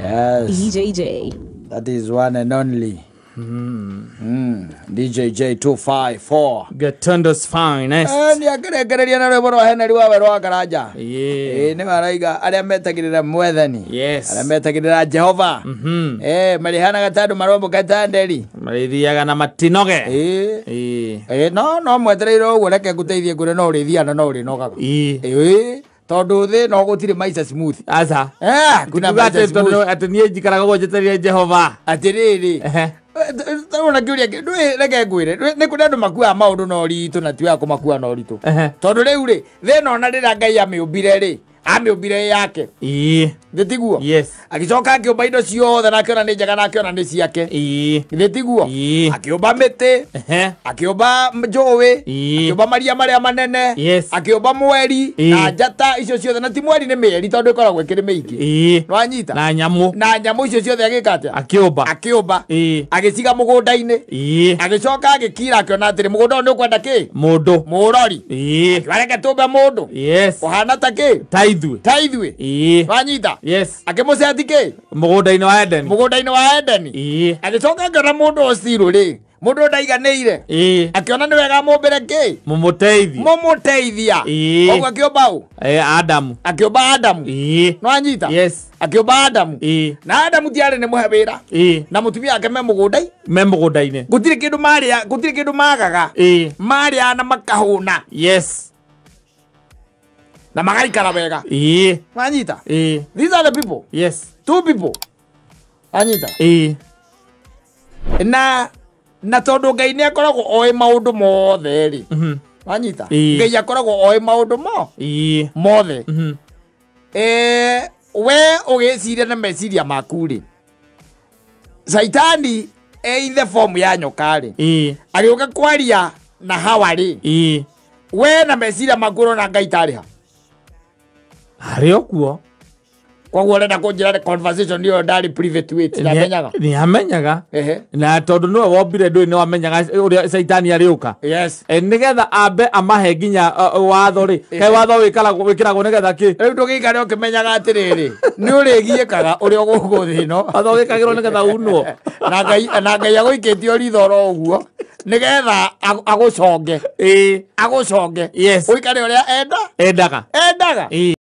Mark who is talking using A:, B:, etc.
A: Yes.
B: EJJ.
A: That is one and only. DJJ 254.
C: Gatundo's finest.
A: Ni ageregereria na rwebo rwa Henry wawe rwa Karanja.
C: Yeah.
A: Ni maraiga aria metagirira Mwathani.
C: Yes.
A: Aria metagirira Jehova. Marihana gatandu marombo gatanderi.
C: Marithiaga na matinoge.
A: No mwetereire uguo reke nguteithie ngure no urithiana no urinogaga. Tondu thi no gutire maisha smooth.
C: Asa.
A: Kuna maisha smooth.
C: Ati nie njikaraga gwetereire Jehova.
A: Atiriri. Tawona kiuria reke ngwire ni kuna andu makua maundu no ritu na tiwa kumakua no ritu. Tondu riu ri thina ona rira Ngai amiumbire ri amiumbire yake. Gitiguo.
C: Yes.
A: Agicoka akiumba indo ciothe na akiona ni njega na akiona ni ciake. Gitiguo. Akiumba miti. Akiumba njũĩ. Akiumba maria maria manene. Akiumba mweri na njata icio ciothe na ti mweri ni mĩeri tondu ikoragwo ikiri mĩingĩ. Nwanyita.
C: Na nyamu.
A: Na nyamu icio ciothe agika atia? Akiumba. Agiciga mũgũnda-inĩ. Agicoka agikira akiona atiri mũgũnda ũyũ nĩ ũkwenda ki? Mũndũ. Mũrori. Akĩreke tumbe mũndũ. Ũhana ta ki? Taithwe. Nwanyita. Akimuceti ki? Mũgũnda-inĩ wa Edeni. Agicoka akiona mũndũ ũcio ri mundu ndaiganĩire. Akiona nĩ wega mũmbĩre ki? Mũmũteithia. Koguo akiumba ũ? Akiumba Adamu. Nwanyita. Akiumba Adamu. Na Adamu tiarĩ nĩ mũhe wĩra. Na mũtumia wake me mũgũnda-inĩ. Gũtirĩ kĩndũ magaga. Marĩa na makahũna. Na magaikara wega. Nwanyita. These are the people. Two people. Nwanyita. Na tondu Ngai nĩ akoragwo oĩ maũndũ mothe ri. Nwanyita. Ngai akoragwo oĩ maũndũ mothe. We ũgĩciria na meciria maku ri. Saitani in the form ya nyoka ri. Agĩũka kwaria na Hawa ri. We na meciria maku na Ngai tarĩ ha.
C: Arĩ okuo.
A: Koguo urenda kunjira conversation niyo ndari private wait na menyaga.
C: Ni amenyaga. Na tondu no wombire ndui no amenyaga uria Saitani ariuka. Nigetha ambe amahe nginya watho ri. Kai watho wikiragwo nigetha ki? Riu ndugikare ukimenyaga atiriri. Ni urigiekaga uria gugu thino. Watho wikagirwo nigetha unwo. Na Ngai aguikitie ritho ro uguo. Nigetha aguconge. Aguconge. Uikare uria endaga.